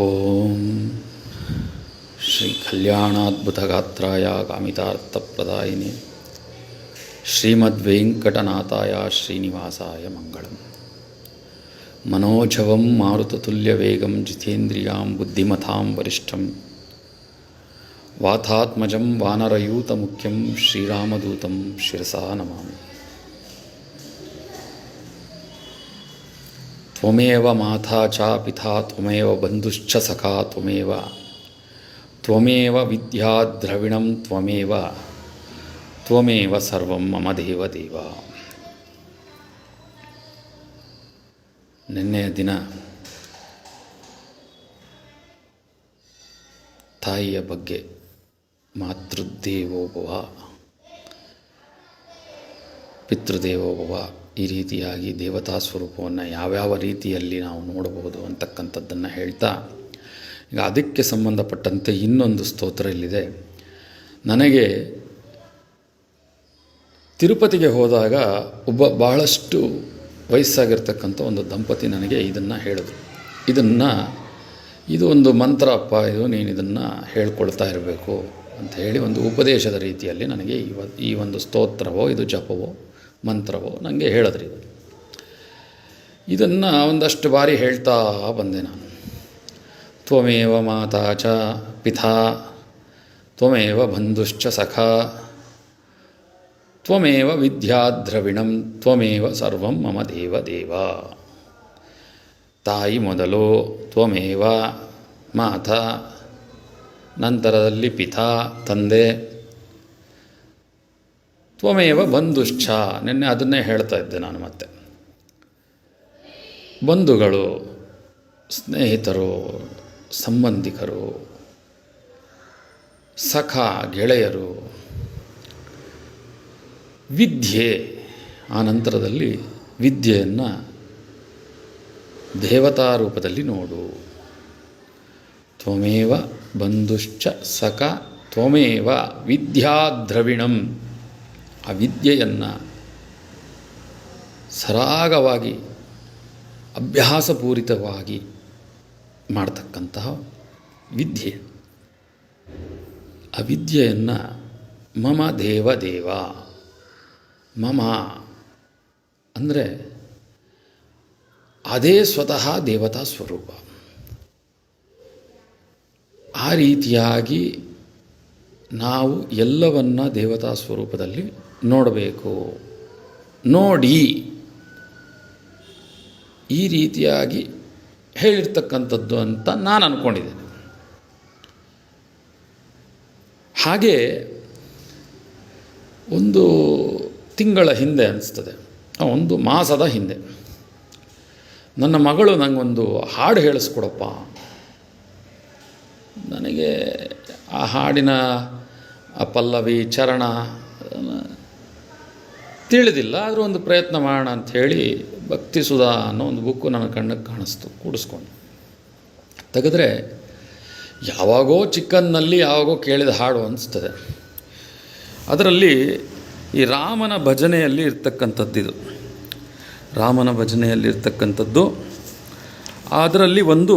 ಓಂ ಶ್ರೀ ಕಲ್ಯಾಣಾದ್ಭುತಗಾತ್ರಾಯ ಕಾಮಿತಾರ್ಥಪ್ರದಾಯಿನಿ ಶ್ರೀಮದ್ವೆಂಕಟನಾಥಾಯ ಶ್ರೀನಿವಾಸಾಯ ಮಂಗಳಂ. ಮನೋಜವಂ ಮಾರುತತುಲ್ಯವೇಗಂ ಜಿತೇಂದ್ರಿಯಾಂ ಬುದ್ಧಿಮತಾಂ ವರಿಷ್ಠಂ ವಾತಾತ್ಮಜಂ ವಾನರಯೂತಮುಖ್ಯಂ ಶ್ರೀರಾಮದೂತಂ ಶಿರಸಾ ನಮಾಮಿ. ತ್ವಮೇವ ಮಾತಾ ಚ ಪಿತಾ ತ್ವಮೇವ ಬಂಧುಶ್ಚ ಸಖಾ ತ್ವಮೇವ ತ್ವಮೇವ ವಿದ್ಯಾ ದ್ರವಿಣಂ ತ್ವಮೇವ ತ್ವಮೇವ ಸರ್ವಂ ಮಮ ದೇವ ದೇವ. ನಿನ್ನೆಯ ದಿನ ತಾಯಿಯ ಬಗ್ಗೆ ಮಾತೃದೇವೋಭವ ಪಿತೃದೇವೋಭವ ಈ ರೀತಿಯಾಗಿ ದೇವತಾ ಸ್ವರೂಪವನ್ನು ಯಾವ್ಯಾವ ರೀತಿಯಲ್ಲಿ ನಾವು ನೋಡಬಹುದು ಅಂತಕ್ಕಂಥದ್ದನ್ನು ಹೇಳ್ತಾ, ಈಗ ಅದಕ್ಕೆ ಸಂಬಂಧಪಟ್ಟಂತೆ ಇನ್ನೊಂದು ಸ್ತೋತ್ರ ಇಲ್ಲಿದೆ. ನನಗೆ ತಿರುಪತಿಗೆ ಹೋದಾಗ ಒಬ್ಬ ಬಹಳಷ್ಟು ವಯಸ್ಸಾಗಿರ್ತಕ್ಕಂಥ ಒಂದು ದಂಪತಿ ನನಗೆ ಇದನ್ನು ಹೇಳಿದ್ರು. ಇದು ಒಂದು ಮಂತ್ರ ಅಪ್ಪ, ನೀನು ಇದನ್ನು ಹೇಳ್ಕೊಳ್ತಾ ಇರಬೇಕು ಅಂತ ಹೇಳಿ ಒಂದು ಉಪದೇಶದ ರೀತಿಯಲ್ಲಿ ನನಗೆ ಈ ಒಂದು ಸ್ತೋತ್ರವೋ ಇದು ಜಪವೋ ಮಂತ್ರವೋ ನನಗೆ ಹೇಳಿದ್ರಿ. ಇದನ್ನು ಒಂದಷ್ಟು ಬಾರಿ ಹೇಳ್ತಾ ಬಂದೆ ನಾನು. ತ್ವಮೇವ ಮಾತಾ ಚ ಪಿತಾ ತ್ವಮೇವ ಬಂಧುಶ್ಚ ಸಖಾ ತ್ವಮೇವ ವಿದ್ಯಾ ದ್ರವಿಣಂ ತ್ವಮೇವ ಸರ್ವಂ ಮಮ ದೇವ ದೇವ. ತಾಯಿ ಮೊದಲು, ತ್ವಮೇವ ಮಾತಾ, ನಂತರದಲ್ಲಿ ಪಿತಾ ತಂದೆ, ತ್ವಮೇವ ಬಂಧುಶ್ಚ. ನಿನ್ನೆ ಅದನ್ನೇ ಹೇಳ್ತಾ ಇದ್ದೆ ನಾನು. ಮತ್ತೆ ಬಂಧುಗಳು, ಸ್ನೇಹಿತರು, ಸಂಬಂಧಿಕರು, ಸಖ ಗೆಳೆಯರು, ವಿದ್ಯೆ, ಆ ನಂತರದಲ್ಲಿ ವಿದ್ಯೆಯನ್ನು ದೇವತಾ ರೂಪದಲ್ಲಿ ನೋಡು. ತ್ವಮೇವ ಬಂಧುಶ್ಚ ಸಖ ತ್ವಮೇವ ವಿದ್ಯಾ ದ್ರವಿಣಂ. ಆ ವಿದ್ಯೆಯನ್ನು ಸರಾಗವಾಗಿ ಅಭ್ಯಾಸಪೂರಿತವಾಗಿ ಮಾಡ್ತಕ್ಕಂತಹ ವಿದ್ಯೆ. ಆ ವಿದ್ಯೆಯನ್ನು ಮಮ ದೇವ ದೇವ. ಮಮ ಅಂದರೆ ಅದೇ ಸ್ವತಃ ದೇವತಾ ಸ್ವರೂಪ. ಆ ರೀತಿಯಾಗಿ ನಾವು ಎಲ್ಲವನ್ನ ದೇವತಾ ಸ್ವರೂಪದಲ್ಲಿ ನೋಡಬೇಕು. ನೋಡಿ ಈ ರೀತಿಯಾಗಿ ಹೇಳಿರ್ತಕ್ಕಂಥದ್ದು ಅಂತ ನಾನು ಅಂದ್ಕೊಂಡಿದ್ದೇನೆ. ಹಾಗೆ ಒಂದು ತಿಂಗಳ ಹಿಂದೆ ಅನಿಸ್ತದೆ, ಒಂದು ಮಾಸದ ಹಿಂದೆ ನನ್ನ ಮಗಳು ನನಗೊಂದು ಹಾಡು ಹೇಳಿಸ್ಕೊಡಪ್ಪ. ನನಗೆ ಆ ಹಾಡಿನ ಆ ಪಲ್ಲವಿ ಚರಣ ತಿಳಿದಿಲ್ಲ, ಆದರೂ ಒಂದು ಪ್ರಯತ್ನ ಮಾಡೋಣ ಅಂಥೇಳಿ ಭಕ್ತಿ ಸುಧಾ ಅನ್ನೋ ಒಂದು ಬುಕ್ಕು ನನ್ನ ಕಣ್ಣಿಗೆ ಕಾಣಿಸ್ತು. ಕೂಡಿಸ್ಕೊಂಡು ತೆಗೆದ್ರೆ ಯಾವಾಗೋ ಚಿಕ್ಕನ್ನಲ್ಲಿ ಯಾವಾಗೋ ಕೇಳಿದ ಹಾಡು ಅನಿಸ್ತದೆ. ಅದರಲ್ಲಿ ಈ ರಾಮನ ಭಜನೆಯಲ್ಲಿ ಇರ್ತಕ್ಕಂಥದ್ದಿದು. ರಾಮನ ಭಜನೆಯಲ್ಲಿ ಇರ್ತಕ್ಕಂಥದ್ದು. ಅದರಲ್ಲಿ ಒಂದು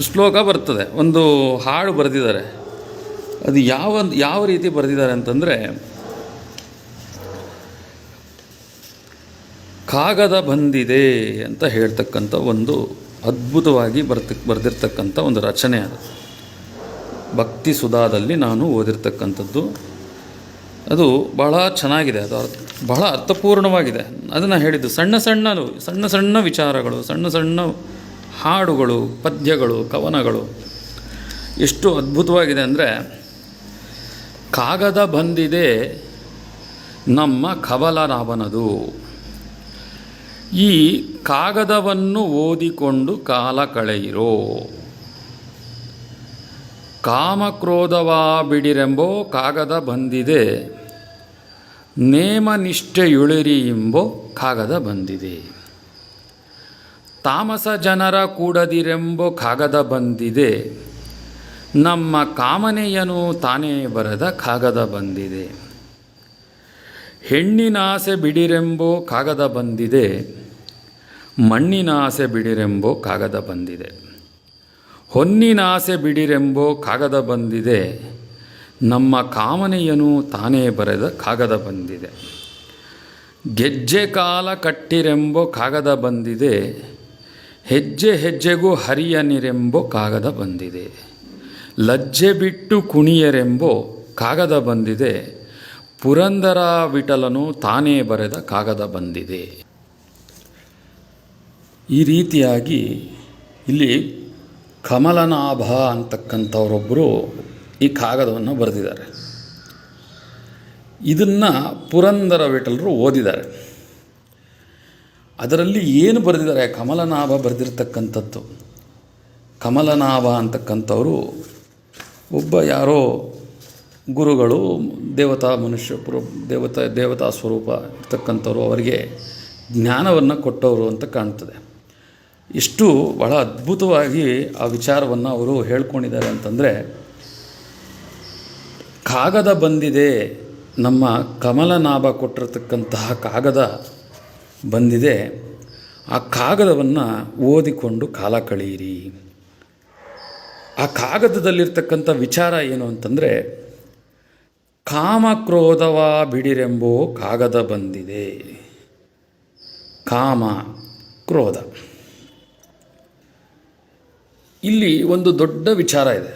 ಶ್ಲೋಕ ಬರ್ತದೆ, ಒಂದು ಹಾಡು ಬರೆದಿದ್ದಾರೆ. ಅದು ಯಾವ ರೀತಿ ಬರೆದಿದ್ದಾರೆ ಅಂತಂದರೆ, ಕಾಗದ ಬಂದಿದೆ ಅಂತ ಹೇಳ್ತಕ್ಕಂಥ ಒಂದು ಅದ್ಭುತವಾಗಿ ಬರೆದಿರ್ತಕ್ಕಂಥ ಒಂದು ರಚನೆ. ಅದು ಭಕ್ತಿ ಸುಧಾದಲ್ಲಿ ನಾನು ಓದಿರ್ತಕ್ಕಂಥದ್ದು. ಅದು ಬಹಳ ಚೆನ್ನಾಗಿದೆ, ಅದು ಬಹಳ ಅರ್ಥಪೂರ್ಣವಾಗಿದೆ. ಅದನ್ನು ಹೇಳಿದ್ದು ಸಣ್ಣ ಸಣ್ಣ ವಿಚಾರಗಳು, ಸಣ್ಣ ಸಣ್ಣ ಹಾಡುಗಳು, ಪದ್ಯಗಳು, ಕವನಗಳು ಎಷ್ಟು ಅದ್ಭುತವಾಗಿದೆ ಅಂದರೆ, ಕಾಗದ ಬಂದಿದೆ ನಮ್ಮ ಕವಲರಾವನದು. ಈ ಕಾಗದವನ್ನು ಓದಿಕೊಂಡು ಕಾಲ ಕಳೆಯಿರೋ, ಕಾಮಕ್ರೋಧವ ಬಿಡಿರೆಂಬೋ ಕಾಗದ ಬಂದಿದೆ, ನೇಮ ನಿಷ್ಠೆಯುಳಿರಿ ಎಂಬೋ ಕಾಗದ ಬಂದಿದೆ, ತಾಮಸ ಜನರ ಕೂಡದಿರೆಂಬೋ ಕಾಗದ ಬಂದಿದೆ, ನಮ್ಮ ಕಾಮನೆಯನು ತಾನೇ ಬರೆದ ಕಾಗದ ಬಂದಿದೆ, ಹೆಣ್ಣಿನ ಆಸೆ ಬಿಡಿರೆಂಬೋ ಕಾಗದ ಬಂದಿದೆ, ಮಣ್ಣಿನ ಆಸೆ ಬಿಡಿರೆಂಬೋ ಕಾಗದ ಬಂದಿದೆ. ಹೊನ್ನಿನಾಸೆ ಬಿಡಿರೆಂಬೋ ಕಾಗದ ಬಂದಿದೆ, ನಮ್ಮ ಕಾಮನೆಯನು ತಾನೇ ಬರೆದ ಕಾಗದ ಬಂದಿದೆ. ಗೆಜ್ಜೆ ಕಾಲ ಕಟ್ಟಿರೆಂಬೋ ಕಾಗದ ಬಂದಿದೆ, ಹೆಜ್ಜೆ ಹೆಜ್ಜೆಗೂ ಹರಿಯನಿರೆಂಬೋ ಕಾಗದ ಬಂದಿದೆ. ಲಜ್ಜೆ ಬಿಟ್ಟು ಕುಣಿಯರೆಂಬೋ ಕಾಗದ ಬಂದಿದೆ, ಪುರಂದರ ವಿಠಲನು ತಾನೇ ಬರೆದ ಕಾಗದ ಬಂದಿದೆ. ಈ ರೀತಿಯಾಗಿ ಇಲ್ಲಿ ಕಮಲನಾಭ ಅಂತಕ್ಕಂಥವರೊಬ್ಬರು ಈ ಕಾಗದವನ್ನು ಬರೆದಿದ್ದಾರೆ. ಇದನ್ನು ಪುರಂದರ ವಿಠಲರು ಓದಿದ್ದಾರೆ. ಅದರಲ್ಲಿ ಏನು ಬರೆದಿದ್ದಾರೆ? ಕಮಲನಾಭ ಬರೆದಿರ್ತಕ್ಕಂಥದ್ದು. ಕಮಲನಾಭ ಅಂತಕ್ಕಂಥವರು ಒಬ್ಬ ಯಾರೋ ಗುರುಗಳು, ದೇವತಾ ಮನುಷ್ಯರು, ದೇವತಾ ಸ್ವರೂಪ ಇರ್ತಕ್ಕಂಥವ್ರು, ಅವರಿಗೆ ಜ್ಞಾನವನ್ನು ಕೊಟ್ಟವರು ಅಂತ ಕಾಣ್ತದೆ. ಇಷ್ಟು ಬಹಳ ಅದ್ಭುತವಾಗಿ ಆ ವಿಚಾರವನ್ನು ಅವರು ಹೇಳ್ಕೊಂಡಿದ್ದಾರೆ ಅಂತಂದರೆ, ಕಾಗದ ಬಂದಿದೆ, ನಮ್ಮ ಕಮಲನಾಭ ಕೊಟ್ಟಿರತಕ್ಕಂತಹ ಕಾಗದ ಬಂದಿದೆ, ಆ ಕಾಗದವನ್ನು ಓದಿಕೊಂಡು ಕಾಲ ಕಳೆಯಿರಿ. ಆ ಕಾಗದದಲ್ಲಿರ್ತಕ್ಕಂಥ ವಿಚಾರ ಏನು ಅಂತಂದರೆ, ಕಾಮಕ್ರೋಧವ ಬಿಡಿರೆಂಬೋ ಕಾಗದ ಬಂದಿದೆ. ಕಾಮ ಕ್ರೋಧ, ಇಲ್ಲಿ ಒಂದು ದೊಡ್ಡ ವಿಚಾರ ಇದೆ.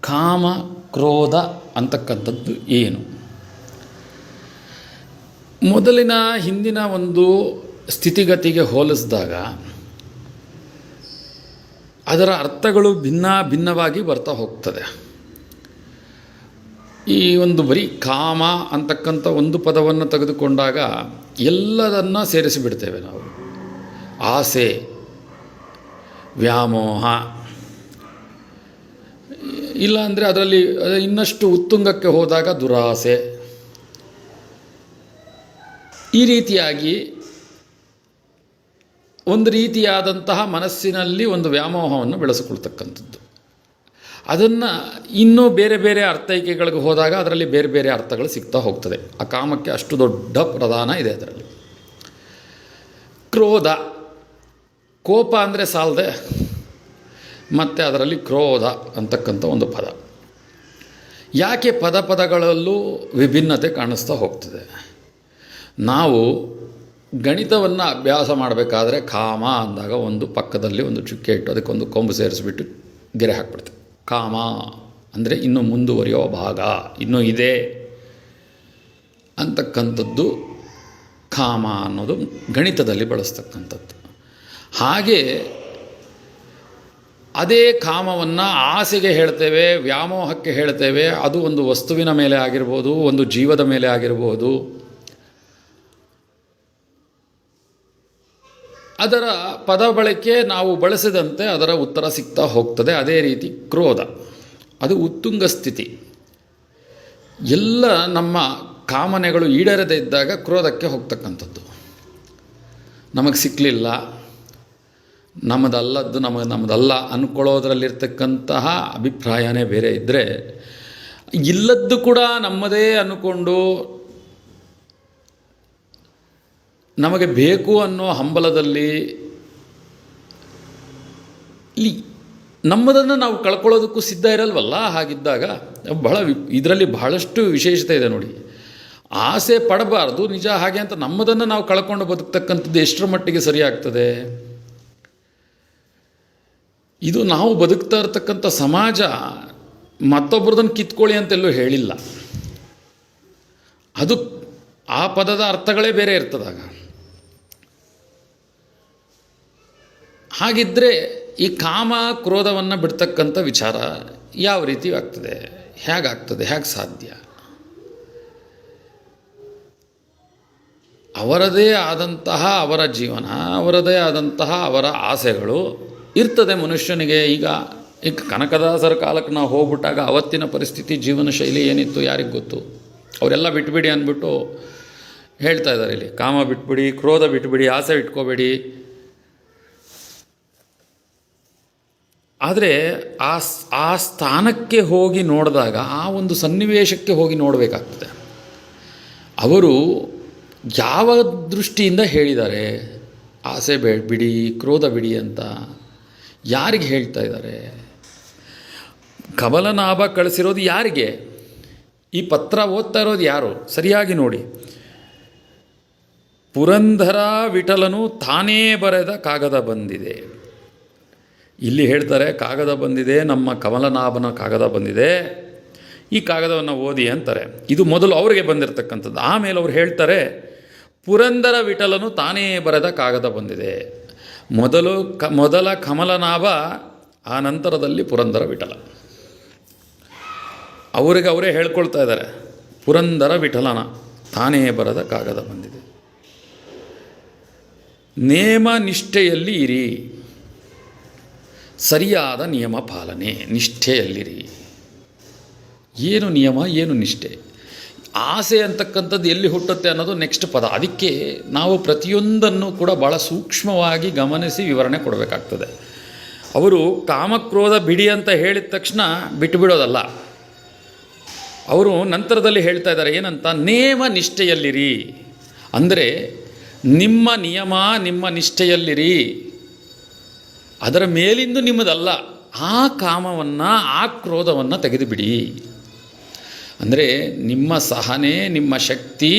ಕಾಮ ಕ್ರೋಧ ಅಂತಕ್ಕಂಥದ್ದು ಏನು? ಮೊದಲಿನ ಹಿಂದಿನ ಒಂದು ಸ್ಥಿತಿಗತಿಗೆ ಹೋಲಿಸಿದಾಗ ಅದರ ಅರ್ಥಗಳು ಭಿನ್ನವಾಗಿ ಬರ್ತಾ ಹೋಗ್ತದೆ. ಈ ಒಂದು ಬರೀ ಕಾಮ ಅಂತಕ್ಕಂಥ ಒಂದು ಪದವನ್ನು ತೆಗೆದುಕೊಂಡಾಗ ಎಲ್ಲದನ್ನು ಸೇರಿಸಿಬಿಡ್ತೇವೆ ನಾವು. ಆಸೆ, ವ್ಯಾಮೋಹ, ಇಲ್ಲಾಂದರೆ ಅದರಲ್ಲಿ ಇನ್ನಷ್ಟು ಉತ್ತುಂಗಕ್ಕೆ ಹೋದಾಗ ದುರಾಸೆ, ಈ ರೀತಿಯಾಗಿ ಒಂದು ರೀತಿಯಾದಂತಹ ಮನಸ್ಸಿನಲ್ಲಿ ಒಂದು ವ್ಯಾಮೋಹವನ್ನು ಬೆಳೆಸಿಕೊಳ್ತಕ್ಕಂಥದ್ದು. ಅದನ್ನು ಇನ್ನೂ ಬೇರೆ ಬೇರೆ ಅರ್ಥೈಕೆಗಳಿಗೆ ಹೋದಾಗ ಅದರಲ್ಲಿ ಬೇರೆ ಬೇರೆ ಅರ್ಥಗಳು ಸಿಗ್ತಾ ಹೋಗ್ತದೆ. ಆ ಕಾಮಕ್ಕೆ ಅಷ್ಟು ದೊಡ್ಡ ಪ್ರಧಾನ ಇದೆ ಅದರಲ್ಲಿ. ಕ್ರೋಧ, ಕೋಪ ಅಂದರೆ ಸಾಲದೆ, ಮತ್ತು ಅದರಲ್ಲಿ ಕ್ರೋಧ ಅಂತಕ್ಕಂಥ ಒಂದು ಪದ. ಯಾಕೆ ಪದಗಳಲ್ಲೂ ವಿಭಿನ್ನತೆ ಕಾಣಿಸ್ತಾ ಹೋಗ್ತದೆ? ನಾವು ಗಣಿತವನ್ನು ಅಭ್ಯಾಸ ಮಾಡಬೇಕಾದ್ರೆ ಕಾಮ ಅಂದಾಗ ಒಂದು ಪಕ್ಕದಲ್ಲಿ ಒಂದು ಚುಕ್ಕೆ ಇಟ್ಟು ಅದಕ್ಕೊಂದು ಕೊಂಬು ಸೇರಿಸ್ಬಿಟ್ಟು ಗೆರೆ ಹಾಕ್ಬಿಡ್ತೇವೆ. ಕಾಮ ಅಂದರೆ ಇನ್ನೂ ಮುಂದುವರಿಯೋ ಭಾಗ, ಇನ್ನೂ ಇದೆ ಅಂತಕ್ಕಂಥದ್ದು ಕಾಮ ಅನ್ನೋದು ಗಣಿತದಲ್ಲಿ ಬಳಸ್ತಕ್ಕಂಥದ್ದು. ಹಾಗೆ ಅದೇ ಕಾಮವನ್ನು ಆಸೆಗೆ ಹೇಳ್ತೇವೆ, ವ್ಯಾಮೋಹಕ್ಕೆ ಹೇಳ್ತೇವೆ. ಅದು ಒಂದು ವಸ್ತುವಿನ ಮೇಲೆ ಆಗಿರ್ಬೋದು, ಒಂದು ಜೀವದ ಮೇಲೆ ಆಗಿರ್ಬೋದು. ಅದರ ಪದ ಬಳಕೆ ನಾವು ಬಳಸಿದಂತೆ ಅದರ ಉತ್ತರ ಸಿಗ್ತಾ ಹೋಗ್ತದೆ. ಅದೇ ರೀತಿ ಕ್ರೋಧ, ಅದು ಉತ್ತುಂಗ ಸ್ಥಿತಿ. ಎಲ್ಲ ನಮ್ಮ ಕಾಮನೆಗಳು ಈಡೇರದೇ ಇದ್ದಾಗ ಕ್ರೋಧಕ್ಕೆ ಹೋಗ್ತಕ್ಕಂಥದ್ದು. ನಮಗೆ ಸಿಕ್ಕಲಿಲ್ಲ, ನಮ್ಮದಲ್ಲದ್ದು ನಮ್ಮದಲ್ಲ ಅಂದ್ಕೊಳ್ಳೋದ್ರಲ್ಲಿರ್ತಕ್ಕಂತಹ ಅಭಿಪ್ರಾಯನೇ ಬೇರೆ ಇದ್ದರೆ, ಇಲ್ಲದ್ದು ಕೂಡ ನಮ್ಮದೇ ಅಂದ್ಕೊಂಡು ನಮಗೆ ಬೇಕು ಅನ್ನೋ ಹಂಬಲದಲ್ಲಿ ನಮ್ಮದನ್ನು ನಾವು ಕಳ್ಕೊಳ್ಳೋದಕ್ಕೂ ಸಿದ್ಧ ಇರಲ್ವಲ್ಲ. ಹಾಗಿದ್ದಾಗ ಇದರಲ್ಲಿ ಬಹಳಷ್ಟು ವಿಶೇಷತೆ ಇದೆ ನೋಡಿ. ಆಸೆ ಪಡಬಾರ್ದು ನಿಜ, ಹಾಗೆ ಅಂತ ನಮ್ಮದನ್ನು ನಾವು ಕಳ್ಕೊಂಡು ಬದುಕ್ತಕ್ಕಂಥದ್ದು ಎಷ್ಟರ ಮಟ್ಟಿಗೆ ಸರಿಯಾಗ್ತದೆ? ಇದು ನಾವು ಬದುಕ್ತಾ ಇರ್ತಕ್ಕಂಥ ಸಮಾಜ ಮತ್ತೊಬ್ಬರದನ್ನು ಕಿತ್ಕೊಳ್ಳಿ ಅಂತೆಲ್ಲೂ ಹೇಳಿಲ್ಲ. ಅದು ಆ ಪದದ ಅರ್ಥಗಳೇ ಬೇರೆ ಇರ್ತದಾಗ. ಹಾಗಿದ್ದರೆ ಈ ಕಾಮ ಕ್ರೋಧವನ್ನು ಬಿಡ್ತಕ್ಕಂಥ ವಿಚಾರ ಯಾವ ರೀತಿ ಆಗ್ತದೆ? ಹೇಗಾಗ್ತದೆ? ಹೇಗೆ ಸಾಧ್ಯ? ಅವರದೇ ಆದಂತಹ ಅವರ ಜೀವನ, ಅವರದೇ ಆದಂತಹ ಅವರ ಆಸೆಗಳು ಇರ್ತದೆ ಮನುಷ್ಯನಿಗೆ. ಈಗ ಕನಕದಾಸರ ಕಾಲಕ್ಕೆ ನಾವು ಹೋಗ್ಬಿಟ್ಟಾಗ ಅವತ್ತಿನ ಪರಿಸ್ಥಿತಿ, ಜೀವನ ಶೈಲಿ ಏನಿತ್ತು ಯಾರಿಗೆ ಗೊತ್ತು? ಅವರೆಲ್ಲ ಬಿಟ್ಬಿಡಿ ಅಂದ್ಬಿಟ್ಟು ಹೇಳ್ತಾ ಇದ್ದಾರೆ ಇಲ್ಲಿ. ಕಾಮ ಬಿಟ್ಬಿಡಿ, ಕ್ರೋಧ ಬಿಟ್ಬಿಡಿ, ಆಸೆ ಇಟ್ಕೋಬೇಡಿ. ಆದರೆ ಆ ಸ್ಥಾನಕ್ಕೆ ಹೋಗಿ ನೋಡಿದಾಗ, ಆ ಒಂದು ಸನ್ನಿವೇಶಕ್ಕೆ ಹೋಗಿ ನೋಡಬೇಕಾಗ್ತದೆ. ಅವರು ಯಾವ ದೃಷ್ಟಿಯಿಂದ ಹೇಳಿದ್ದಾರೆ ಆಸೆ ಬಿಡಿ, ಕ್ರೋಧ ಬಿಡಿ ಅಂತ? ಯಾರಿಗೆ ಹೇಳ್ತಾ ಇದ್ದಾರೆ? ಕಮಲನಾಭ ಕಳಿಸಿರೋದು ಯಾರಿಗೆ? ಈ ಪತ್ರ ಓದ್ತಾ ಇರೋದು ಯಾರು? ಸರಿಯಾಗಿ ನೋಡಿ. ಪುರಂದರ ವಿಠಲನು ತಾನೇ ಬರೆದ ಕಾಗದ ಬಂದಿದೆ. ಇಲ್ಲಿ ಹೇಳ್ತಾರೆ ಕಾಗದ ಬಂದಿದೆ, ನಮ್ಮ ಕಮಲನಾಭನ ಕಾಗದ ಬಂದಿದೆ, ಈ ಕಾಗದವನ್ನು ಓದಿ ಅಂತಾರೆ. ಇದು ಮೊದಲು ಅವರಿಗೆ ಬಂದಿರತಕ್ಕಂಥದ್ದು. ಆಮೇಲೆ ಅವ್ರು ಹೇಳ್ತಾರೆ ಪುರಂದರ ವಿಠಲನು ತಾನೇ ಬರೆದ ಕಾಗದ ಬಂದಿದೆ. ಮೊದಲ ಕಮಲನಾಭ, ಆ ನಂತರದಲ್ಲಿ ಪುರಂದರ ವಿಠಲ. ಅವರೇ ಹೇಳ್ಕೊಳ್ತಾ ಇದ್ದಾರೆ, ಪುರಂದರ ವಿಠಲನ ತಾನೇ ಬರೆದ ಕಾಗದ ಬಂದಿದೆ. ನೇಮ ನಿಷ್ಠೆಯಲ್ಲಿ ಇರಿ, ಸರಿಯಾದ ನಿಯಮ ಪಾಲನೆ, ನಿಷ್ಠೆಯಲ್ಲಿರಿ. ಏನು ನಿಯಮ, ಏನು ನಿಷ್ಠೆ? ಆಸೆ ಅಂತಕ್ಕಂಥದ್ದು ಎಲ್ಲಿ ಹುಟ್ಟುತ್ತೆ ಅನ್ನೋದು ನೆಕ್ಸ್ಟ್ ಪದ. ಅದಕ್ಕೆ ನಾವು ಪ್ರತಿಯೊಂದನ್ನು ಕೂಡ ಭಾಳ ಸೂಕ್ಷ್ಮವಾಗಿ ಗಮನಿಸಿ ವಿವರಣೆ ಕೊಡಬೇಕಾಗ್ತದೆ. ಅವರು ಕಾಮಕ್ರೋಧ ಬಿಡಿ ಅಂತ ಹೇಳಿದ ತಕ್ಷಣ ಬಿಟ್ಟುಬಿಡೋದಲ್ಲ. ಅವರು ನಂತರದಲ್ಲಿ ಹೇಳ್ತಾ ಇದ್ದಾರೆ ಏನಂತ, ನೇಮ ನಿಷ್ಠೆಯಲ್ಲಿರಿ. ಅಂದರೆ ನಿಮ್ಮ ನಿಯಮ, ನಿಮ್ಮ ನಿಷ್ಠೆಯಲ್ಲಿರಿ, ಅದರ ಮೇಲಿಂದು ನಿಮ್ಮದಲ್ಲ. ಆ ಕಾಮವನ್ನು, ಆ ಕ್ರೋಧವನ್ನು ತೆಗೆದುಬಿಡಿ. ಅಂದರೆ ನಿಮ್ಮ ಸಹನೆ, ನಿಮ್ಮ ಶಕ್ತಿ,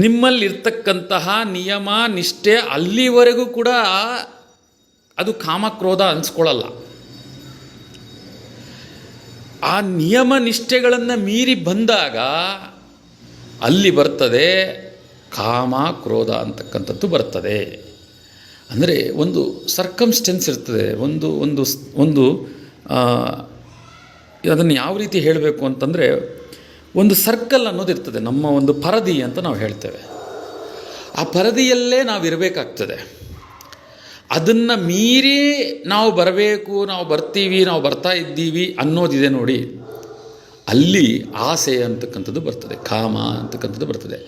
ನಿಮ್ಮಲ್ಲಿರ್ತಕ್ಕಂತಹ ನಿಯಮ ನಿಷ್ಠೆ ಅಲ್ಲಿವರೆಗೂ ಕೂಡ ಅದು ಕಾಮಕ್ರೋಧ ಅನಿಸ್ಕೊಳ್ಳಲ್ಲ. ಆ ನಿಯಮ ನಿಷ್ಠೆಗಳನ್ನು ಮೀರಿ ಬಂದಾಗ ಅಲ್ಲಿ ಬರ್ತದೆ ಕಾಮ ಕ್ರೋಧ ಅಂತಕ್ಕಂಥದ್ದು ಬರ್ತದೆ. ಅಂದರೆ ಒಂದು ಸರ್ಕಮ್ಸ್ಟೆನ್ಸ್ ಇರ್ತದೆ, ಒಂದು ಅದನ್ನು ಯಾವ ರೀತಿ ಹೇಳಬೇಕು ಅಂತಂದರೆ, ಒಂದು ಸರ್ಕಲ್ ಅನ್ನೋದು ಇರ್ತದೆ, ನಮ್ಮ ಒಂದು ಪರದಿ ಅಂತ ನಾವು ಹೇಳ್ತೇವೆ. ಆ ಪರದಿಯಲ್ಲೇ ನಾವು ಇರಬೇಕಾಗ್ತದೆ. ಅದನ್ನು ಮೀರಿ ನಾವು ಬರಬೇಕು, ನಾವು ಬರ್ತೀವಿ, ನಾವು ಬರ್ತಾ ಇದ್ದೀವಿ ಅನ್ನೋದಿದೆ ನೋಡಿ, ಅಲ್ಲಿ ಆಸೆ ಅಂತಕ್ಕಂಥದ್ದು ಬರ್ತದೆ, ಕಾಮ ಅಂತಕ್ಕಂಥದ್ದು ಬರ್ತದೆ.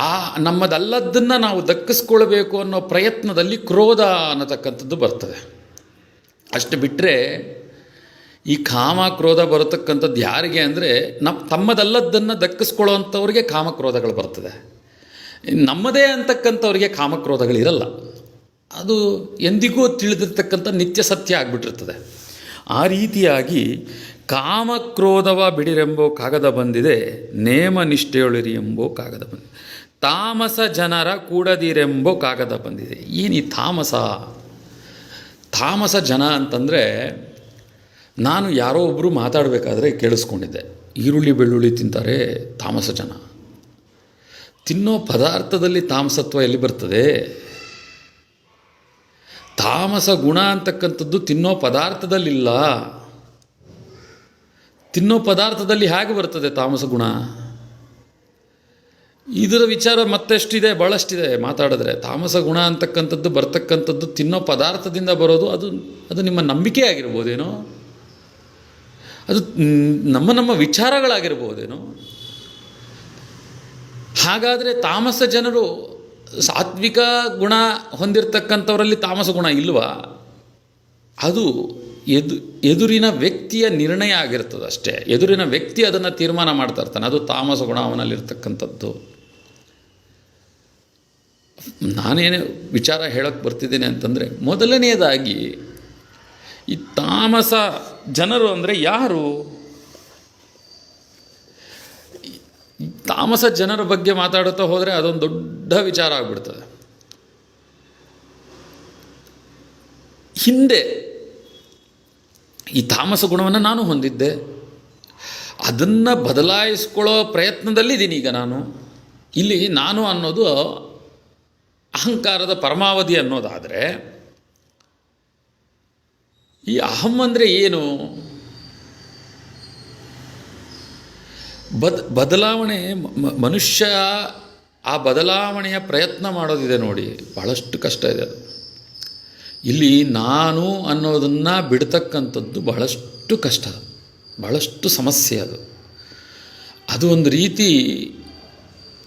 ಆ ನಮ್ಮದಲ್ಲದನ್ನು ನಾವು ದಕ್ಕಿಸ್ಕೊಳ್ಬೇಕು ಅನ್ನೋ ಪ್ರಯತ್ನದಲ್ಲಿ ಕ್ರೋಧ ಅನ್ನತಕ್ಕಂಥದ್ದು ಬರ್ತದೆ. ಅಷ್ಟು ಬಿಟ್ಟರೆ ಈ ಕಾಮ ಕ್ರೋಧ ಬರತಕ್ಕಂಥದ್ದು ಯಾರಿಗೆ ಅಂದರೆ, ತಮ್ಮದಲ್ಲದನ್ನು ದಕ್ಕಿಸ್ಕೊಳ್ಳೋವಂಥವ್ರಿಗೆ ಕಾಮಕ್ರೋಧಗಳು ಬರ್ತದೆ. ನಮ್ಮದೇ ಅಂತಕ್ಕಂಥವ್ರಿಗೆ ಕಾಮಕ್ರೋಧಗಳಿರಲ್ಲ. ಅದು ಎಂದಿಗೂ ತಿಳಿದಿರ್ತಕ್ಕಂಥ ನಿತ್ಯ ಸತ್ಯ ಆಗಿಬಿಟ್ಟಿರ್ತದೆ. ಆ ರೀತಿಯಾಗಿ ಕಾಮಕ್ರೋಧವ ಬಿಡಿರೆಂಬೋ ಕಾಗದ ಬಂದಿದೆ, ನೇಮ ನಿಷ್ಠೆಯೊಳಿರಿ ಎಂಬೋ ಕಾಗದ ಬಂದಿದೆ, ತಾಮಸ ಜನರ ಕೂಡದಿರೆಂಬೋ ಕಾಗದ ಬಂದಿದೆ. ಏನು ಈ ತಾಮಸ ಜನ ಅಂತಂದರೆ, ನಾನು ಯಾರೋ ಒಬ್ಬರು ಮಾತಾಡಬೇಕಾದ್ರೆ ಕೇಳಿಸ್ಕೊಂಡಿದ್ದೆ, ಈರುಳ್ಳಿ ಬೆಳ್ಳುಳ್ಳಿ ತಿಂತಾರೆ ತಾಮಸ ಜನ. ತಿನ್ನೋ ಪದಾರ್ಥದಲ್ಲಿ ತಾಮಸತ್ವ ಎಲ್ಲಿ ಬರ್ತದೆ? ತಾಮಸ ಗುಣ ಅಂತಕ್ಕಂಥದ್ದು ತಿನ್ನೋ ಪದಾರ್ಥದಲ್ಲಿಲ್ಲ. ತಿನ್ನೋ ಪದಾರ್ಥದಲ್ಲಿ ಹೇಗೆ ಬರ್ತದೆ ತಾಮಸ ಗುಣ? ಇದರ ವಿಚಾರ ಮತ್ತೆಷ್ಟಿದೆ, ಭಾಳಷ್ಟಿದೆ ಮಾತಾಡಿದ್ರೆ. ತಾಮಸ ಗುಣ ಅಂತಕ್ಕಂಥದ್ದು ಬರ್ತಕ್ಕಂಥದ್ದು ತಿನ್ನೋ ಪದಾರ್ಥದಿಂದ ಬರೋದು. ಅದು ನಿಮ್ಮ ನಂಬಿಕೆ ಆಗಿರ್ಬೋದೇನೋ, ಅದು ನಮ್ಮ ವಿಚಾರಗಳಾಗಿರ್ಬೋದೇನೋ. ಹಾಗಾದರೆ ತಾಮಸ ಜನರು ಸಾತ್ವಿಕ ಗುಣ ಹೊಂದಿರತಕ್ಕಂಥವರಲ್ಲಿ ತಾಮಸ ಗುಣ ಇಲ್ವಾ? ಅದು ಎದುರಿನ ವ್ಯಕ್ತಿಯ ನಿರ್ಣಯ ಆಗಿರ್ತದೆ ಅಷ್ಟೇ. ಎದುರಿನ ವ್ಯಕ್ತಿ ಅದನ್ನು ತೀರ್ಮಾನ ಮಾಡ್ತಾ ಇರ್ತಾನೆ, ಅದು ತಾಮಸ ಗುಣ ಅವನಲ್ಲಿರ್ತಕ್ಕಂಥದ್ದು. ನಾನೇನು ವಿಚಾರ ಹೇಳೋಕ್ಕೆ ಬರ್ತಿದ್ದೇನೆ ಅಂತಂದರೆ, ಮೊದಲನೆಯದಾಗಿ ಈ ತಾಮಸ ಜನರು ಅಂದರೆ ಯಾರು? ತಾಮಸ ಜನರ ಬಗ್ಗೆ ಮಾತಾಡುತ್ತಾ ಹೋದರೆ ಅದೊಂದು ದೊಡ್ಡ ವಿಚಾರ ಆಗಿಬಿಡ್ತದೆ. ಹಿಂದೆ ಈ ತಾಮಸ ಗುಣವನ್ನು ನಾನು ಹೊಂದಿದ್ದೆ, ಅದನ್ನು ಬದಲಾಯಿಸ್ಕೊಳ್ಳೋ ಪ್ರಯತ್ನದಲ್ಲಿದ್ದೀನಿ ಈಗ ನಾನು. ಇಲ್ಲಿ ನಾನು ಅನ್ನೋದು ಅಹಂಕಾರದ ಪರಮಾವಧಿ ಅನ್ನೋದಾದರೆ, ಈ ಅಹಂ ಅಂದರೆ ಏನು? ಬದಲಾವಣೆ, ಮನುಷ್ಯ ಆ ಬದಲಾವಣೆಯ ಪ್ರಯತ್ನ ಮಾಡೋದಿದೆ ನೋಡಿ, ಭಾಳಷ್ಟು ಕಷ್ಟ ಇದೆ ಅದು. ಇಲ್ಲಿ ನಾನು ಅನ್ನೋದನ್ನು ಬಿಡ್ತಕ್ಕಂಥದ್ದು ಬಹಳಷ್ಟು ಕಷ್ಟ, ಬಹಳಷ್ಟು ಸಮಸ್ಯೆ. ಅದು ಒಂದು ರೀತಿ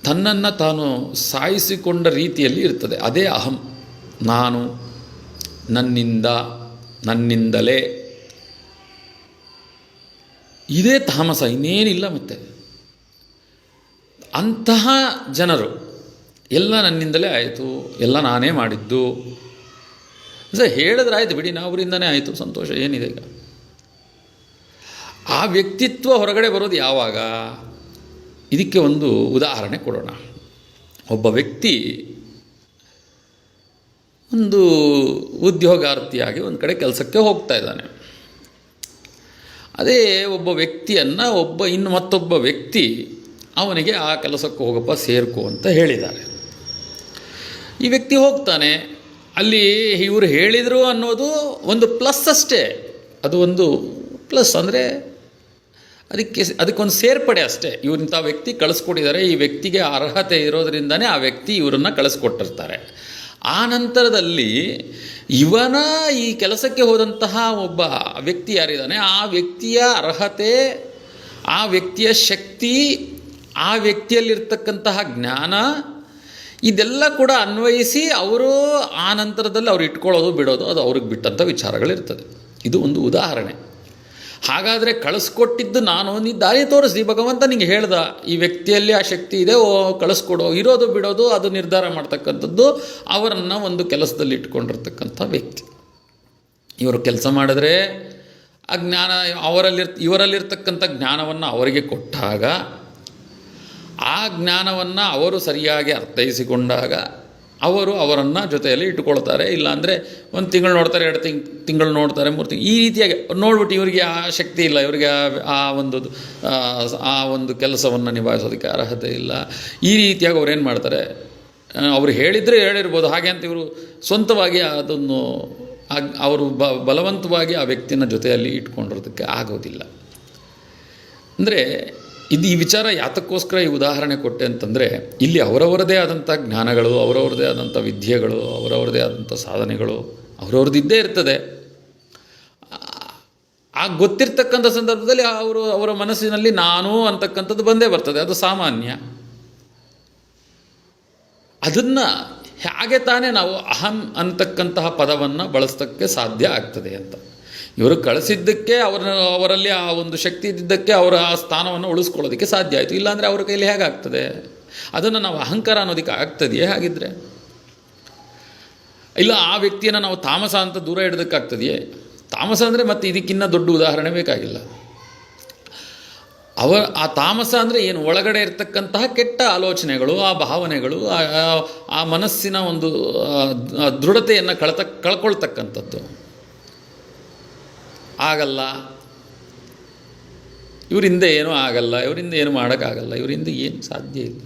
ತನ್ನನ್ನು ತಾನು ಸಾಯಿಸಿಕೊಂಡ ರೀತಿಯಲ್ಲಿ ಇರ್ತದೆ. ಅದೇ ಅಹಂ. ನಾನು, ನನ್ನಿಂದ, ನನ್ನಿಂದಲೇ, ಇದೇ ತಾಮಸ, ಇನ್ನೇನಿಲ್ಲ. ಮತ್ತು ಅಂತಹ ಜನರು ಎಲ್ಲ ನನ್ನಿಂದಲೇ ಆಯಿತು, ಎಲ್ಲ ನಾನೇ ಮಾಡಿದ್ದು, ಹೇಳಿದ್ರೆ ಆಯಿತು ಬಿಡಿ, ನಾವರಿಂದನೇ ಆಯಿತು, ಸಂತೋಷ ಏನಿದೆ ಈಗ. ಆ ವ್ಯಕ್ತಿತ್ವ ಹೊರಗಡೆ ಬರೋದು ಯಾವಾಗ? ಇದಕ್ಕೆ ಒಂದು ಉದಾಹರಣೆ ಕೊಡೋಣ. ಒಬ್ಬ ವ್ಯಕ್ತಿ ಒಂದು ಉದ್ಯೋಗಾರ್ಥಿಯಾಗಿ ಒಂದು ಕಡೆ ಕೆಲಸಕ್ಕೆ ಹೋಗ್ತಾ ಇದ್ದಾನೆ. ಅದೇ ಒಬ್ಬ ವ್ಯಕ್ತಿಯನ್ನು ಮತ್ತೊಬ್ಬ ವ್ಯಕ್ತಿ ಅವನಿಗೆ ಆ ಕೆಲಸಕ್ಕೆ ಹೋಗಪ್ಪ ಸೇರ್ಕೋ ಅಂತ ಹೇಳಿದ್ದಾರೆ. ಈ ವ್ಯಕ್ತಿ ಹೋಗ್ತಾನೆ. ಅಲ್ಲಿ ಇವರು ಹೇಳಿದರು ಅನ್ನೋದು ಒಂದು ಪ್ಲಸ್ ಅಷ್ಟೇ. ಅದು ಒಂದು ಪ್ಲಸ್ ಅಂದರೆ ಅದಕ್ಕೊಂದು ಸೇರ್ಪಡೆ ಅಷ್ಟೇ. ಇಂಥ ವ್ಯಕ್ತಿ ಕಳಿಸ್ಕೊಟ್ಟಿದ್ದಾರೆ, ಈ ವ್ಯಕ್ತಿಗೆ ಅರ್ಹತೆ ಇರೋದರಿಂದನೇ ಆ ವ್ಯಕ್ತಿ ಇವರನ್ನು ಕಳಿಸ್ಕೊಟ್ಟಿರ್ತಾರೆ. ಆ ನಂತರದಲ್ಲಿ ಇವನ ಈ ಕೆಲಸಕ್ಕೆ ಹೋದಂತಹ ಒಬ್ಬ ವ್ಯಕ್ತಿ ಯಾರಿದ್ದಾನೆ, ಆ ವ್ಯಕ್ತಿಯ ಅರ್ಹತೆ, ಆ ವ್ಯಕ್ತಿಯ ಶಕ್ತಿ, ಆ ವ್ಯಕ್ತಿಯಲ್ಲಿರ್ತಕ್ಕಂತಹ ಜ್ಞಾನ, ಇದೆಲ್ಲ ಕೂಡ ಅನ್ವಯಿಸಿ ಅವರು ಆ ನಂತರದಲ್ಲಿ ಅವ್ರು ಇಟ್ಕೊಳ್ಳೋದು ಬಿಡೋದು ಅದು ಅವ್ರಿಗೆ ಬಿಟ್ಟಂಥ ವಿಚಾರಗಳಿರ್ತದೆ. ಇದು ಒಂದು ಉದಾಹರಣೆ. ಹಾಗಾದರೆ ಕಳಿಸ್ಕೊಟ್ಟಿದ್ದು ನಾನು, ನೀ ದಾರಿ ತೋರಿಸಿ, ಭಗವಂತ ನಿಂಗೆ ಹೇಳ್ದ ಈ ವ್ಯಕ್ತಿಯಲ್ಲಿ ಆ ಶಕ್ತಿ ಇದೆ, ಕಳಿಸ್ಕೊಡೋ, ಇರೋದು ಬಿಡೋದು ಅದು ನಿರ್ಧಾರ ಮಾಡ್ತಕ್ಕಂಥದ್ದು ಅವರನ್ನು ಒಂದು ಕೆಲಸದಲ್ಲಿ ಇಟ್ಕೊಂಡಿರ್ತಕ್ಕಂಥ ವ್ಯಕ್ತಿ. ಇವರು ಕೆಲಸ ಮಾಡಿದ್ರೆ ಆ ಜ್ಞಾನ ಇವರಲ್ಲಿರ್ತಕ್ಕಂಥ ಜ್ಞಾನವನ್ನು ಅವರಿಗೆ ಕೊಟ್ಟಾಗ, ಆ ಜ್ಞಾನವನ್ನು ಅವರು ಸರಿಯಾಗಿ ಅರ್ಥೈಸಿಕೊಂಡಾಗ ಅವರನ್ನು ಜೊತೆಯಲ್ಲಿ ಇಟ್ಕೊಳ್ತಾರೆ. ಇಲ್ಲಾಂದರೆ ಒಂದು ತಿಂಗಳು ನೋಡ್ತಾರೆ, 2 ತಿಂಗಳು ನೋಡ್ತಾರೆ, 3 ತಿಂಗಳು, ಈ ರೀತಿಯಾಗಿ ನೋಡ್ಬಿಟ್ಟು ಇವರಿಗೆ ಆ ಶಕ್ತಿ ಇಲ್ಲ, ಇವರಿಗೆ ಆ ಒಂದು ಕೆಲಸವನ್ನು ನಿಭಾಯಿಸೋದಕ್ಕೆ ಅರ್ಹತೆ ಇಲ್ಲ, ಈ ರೀತಿಯಾಗಿ ಅವ್ರೇನು ಮಾಡ್ತಾರೆ, ಅವರು ಹೇಳಿರ್ಬೋದು. ಹಾಗೆ ಅಂತ ಇವರು ಸ್ವಂತವಾಗಿ ಅದನ್ನು ಅವರು ಬಲವಂತವಾಗಿ ಆ ವ್ಯಕ್ತಿನ ಜೊತೆಯಲ್ಲಿ ಇಟ್ಕೊಂಡಿರೋದಕ್ಕೆ ಆಗೋದಿಲ್ಲ. ಅಂದರೆ ಈ ವಿಚಾರ ಯಾತಕ್ಕೋಸ್ಕರ ಈ ಉದಾಹರಣೆ ಕೊಟ್ಟೆ ಅಂತಂದರೆ, ಇಲ್ಲಿ ಅವರವರದೇ ಆದಂಥ ಜ್ಞಾನಗಳು, ಅವರವರದೇ ಆದಂಥ ವಿದ್ಯೆಗಳು, ಅವರವರದೇ ಆದಂಥ ಸಾಧನೆಗಳು ಅವರವ್ರದ್ದಿದ್ದೇ ಇರ್ತದೆ. ಆ ಗೊತ್ತಿರ್ತಕ್ಕಂಥ ಸಂದರ್ಭದಲ್ಲಿ ಅವರ ಮನಸ್ಸಿನಲ್ಲಿ ನಾನು ಅಂತಕ್ಕಂಥದ್ದು ಬಂದೇ ಬರ್ತದೆ. ಅದು ಸಾಮಾನ್ಯ. ಅದನ್ನು ಹೇಗೆ ತಾನೇ ನಾವು ಅಹಂ ಅಂತಕ್ಕಂತಹ ಪದವನ್ನು ಬಳಸೋಕ್ಕೆ ಸಾಧ್ಯ ಆಗ್ತದೆ ಅಂತ. ಇವರು ಕಳಿಸಿದ್ದಕ್ಕೆ ಅವರಲ್ಲಿ ಆ ಒಂದು ಶಕ್ತಿ ಇದ್ದಿದ್ದಕ್ಕೆ ಅವರ ಆ ಸ್ಥಾನವನ್ನು ಉಳಿಸ್ಕೊಳ್ಳೋದಕ್ಕೆ ಸಾಧ್ಯ ಆಯಿತು. ಇಲ್ಲಾಂದರೆ ಅವ್ರ ಕೈಲಿ ಹೇಗಾಗ್ತದೆ? ಅದನ್ನು ನಾವು ಅಹಂಕಾರ ಅನ್ನೋದಕ್ಕೆ ಆಗ್ತದೆಯೇ? ಹಾಗಿದ್ರೆ ಇಲ್ಲ, ಆ ವ್ಯಕ್ತಿಯನ್ನು ನಾವು ತಾಮಸ ಅಂತ ದೂರ ಇಡೋದಕ್ಕಾಗ್ತದೆಯೇ? ತಾಮಸ ಅಂದರೆ ಮತ್ತೆ ಇದಕ್ಕಿನ್ನ ದೊಡ್ಡ ಉದಾಹರಣೆ ಬೇಕಾಗಿಲ್ಲ. ಆ ತಾಮಸ ಅಂದರೆ ಏನು? ಒಳಗಡೆ ಇರತಕ್ಕಂತಹ ಕೆಟ್ಟ ಆಲೋಚನೆಗಳು, ಆ ಭಾವನೆಗಳು, ಆ ಮನಸ್ಸಿನ ಒಂದು ದೃಢತೆಯನ್ನು ಕಳ್ಕೊಳ್ತಕ್ಕಂಥದ್ದು. ಆಗಲ್ಲ, ಇವರಿಂದ ಏನೂ ಆಗಲ್ಲ, ಇವರಿಂದ ಏನು ಮಾಡೋಕ್ಕಾಗಲ್ಲ, ಇವರಿಂದ ಏನು ಸಾಧ್ಯ ಇಲ್ಲ.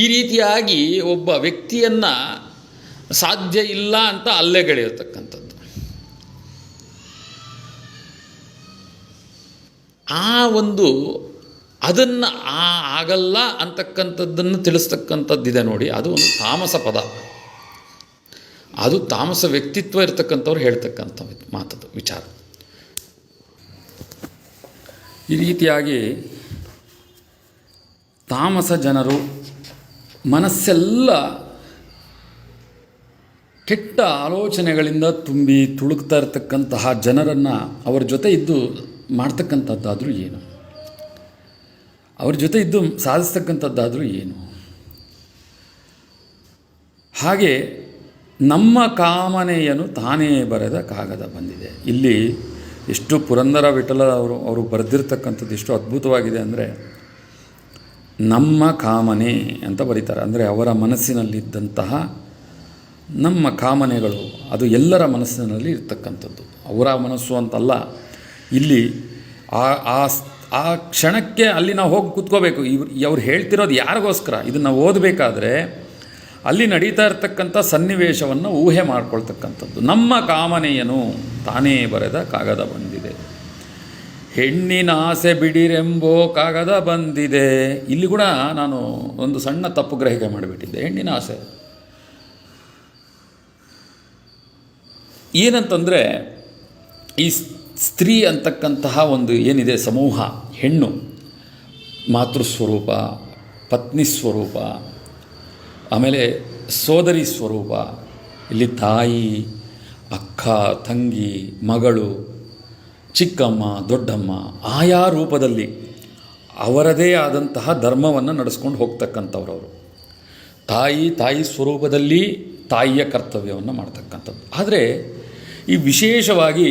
ಈ ರೀತಿಯಾಗಿ ಒಬ್ಬ ವ್ಯಕ್ತಿಯನ್ನು ಸಾಧ್ಯ ಇಲ್ಲ ಅಂತ ಅಲ್ಲೆಗೆಳೆಯತಕ್ಕಂಥದ್ದು. ಆ ಒಂದು ಅದನ್ನು ಆಗಲ್ಲ ಅಂತಕ್ಕಂಥದ್ದನ್ನು ತಿಳಿಸ್ತಕ್ಕಂಥದ್ದಿದೆ ನೋಡಿ, ಅದು ಒಂದು ತಾಮಸ ಪದ. ಅದು ತಾಮಸ ವ್ಯಕ್ತಿತ್ವ ಇರ್ತಕ್ಕಂಥವ್ರು ಹೇಳ್ತಕ್ಕಂಥ ಮಾತದು ವಿಚಾರ. ಈ ರೀತಿಯಾಗಿ ತಾಮಸ ಜನರು ಮನಸ್ಸೆಲ್ಲ ಕೆಟ್ಟ ಆಲೋಚನೆಗಳಿಂದ ತುಂಬಿ ತುಳುಕ್ತಾ ಇರತಕ್ಕಂತಹ ಜನರನ್ನು ಅವರ ಜೊತೆ ಇದ್ದು ಮಾಡ್ತಕ್ಕಂಥದ್ದಾದರೂ ಏನು? ಅವ್ರ ಜೊತೆ ಇದ್ದು ಸಾಧಿಸ್ತಕ್ಕಂಥದ್ದಾದರೂ ಏನು? ಹಾಗೆ ನಮ್ಮ ಕಾಮನೆಯನ್ನು ತಾನೇ ಬರೆದ ಕಾಗದ ಬಂದಿದೆ. ಇಲ್ಲಿ ಎಷ್ಟು ಪುರಂದರ ವಿಠಲ ಅವರು ಬರೆದಿರ್ತಕ್ಕಂಥದ್ದು ಎಷ್ಟು ಅದ್ಭುತವಾಗಿದೆ ಅಂದರೆ, ನಮ್ಮ ಕಾಮನೆ ಅಂತ ಬರೀತಾರೆ. ಅಂದರೆ ಅವರ ಮನಸ್ಸಿನಲ್ಲಿದ್ದಂತಹ ನಮ್ಮ ಕಾಮನೆಗಳು, ಅದು ಎಲ್ಲರ ಮನಸ್ಸಿನಲ್ಲಿ ಇರ್ತಕ್ಕಂಥದ್ದು. ಅವರ ಮನಸ್ಸು ಅಂತಲ್ಲ, ಇಲ್ಲಿ ಆ ಕ್ಷಣಕ್ಕೆ ಅಲ್ಲಿ ನಾವು ಹೋಗಿ ಕೂತ್ಕೋಬೇಕು. ಅವ್ರು ಹೇಳ್ತಿರೋದು ಯಾರಿಗೋಸ್ಕರ? ಇದನ್ನು ಓದಬೇಕಾದ್ರೆ ಅಲ್ಲಿ ನಡೀತಾ ಇರ್ತಕ್ಕಂಥ ಸನ್ನಿವೇಶವನ್ನು ಊಹೆ ಮಾಡ್ಕೊಳ್ತಕ್ಕಂಥದ್ದು. ನಮ್ಮ ಕಾಮನೆಯನ್ನು ತಾನೇ ಬರೆದ ಕಾಗದ ಬಂದಿದೆ, ಹೆಣ್ಣಿನ ಆಸೆ ಬಿಡಿರೆಂಬೋ ಕಾಗದ ಬಂದಿದೆ. ಇಲ್ಲಿ ಕೂಡ ನಾನು ಒಂದು ಸಣ್ಣ ತಪ್ಪು ಗ್ರಹಿಕೆ ಮಾಡಿಬಿಟ್ಟಿದ್ದೆ. ಹೆಣ್ಣಿನ ಆಸೆ ಏನಂತಂದರೆ, ಈ ಸ್ತ್ರೀ ಅಂತಕ್ಕಂತಹ ಒಂದು ಏನಿದೆ ಸಮೂಹ, ಹೆಣ್ಣು ಮಾತೃಸ್ವರೂಪ, ಪತ್ನಿ ಸ್ವರೂಪ, ಆಮೇಲೆ ಸೋದರಿ ಸ್ವರೂಪ, ಇಲ್ಲಿ ತಾಯಿ, ಅಕ್ಕ, ತಂಗಿ, ಮಗಳು, ಚಿಕ್ಕಮ್ಮ, ದೊಡ್ಡಮ್ಮ, ಆಯಾ ರೂಪದಲ್ಲಿ ಅವರದೇ ಆದಂತಹ ಧರ್ಮವನ್ನು ನಡೆಸ್ಕೊಂಡು ಹೋಗ್ತಕ್ಕಂಥವ್ರವರು. ತಾಯಿ ಸ್ವರೂಪದಲ್ಲಿ ತಾಯಿಯ ಕರ್ತವ್ಯವನ್ನು ಮಾಡ್ತಕ್ಕಂಥದ್ದು. ಆದರೆ ಈ ವಿಶೇಷವಾಗಿ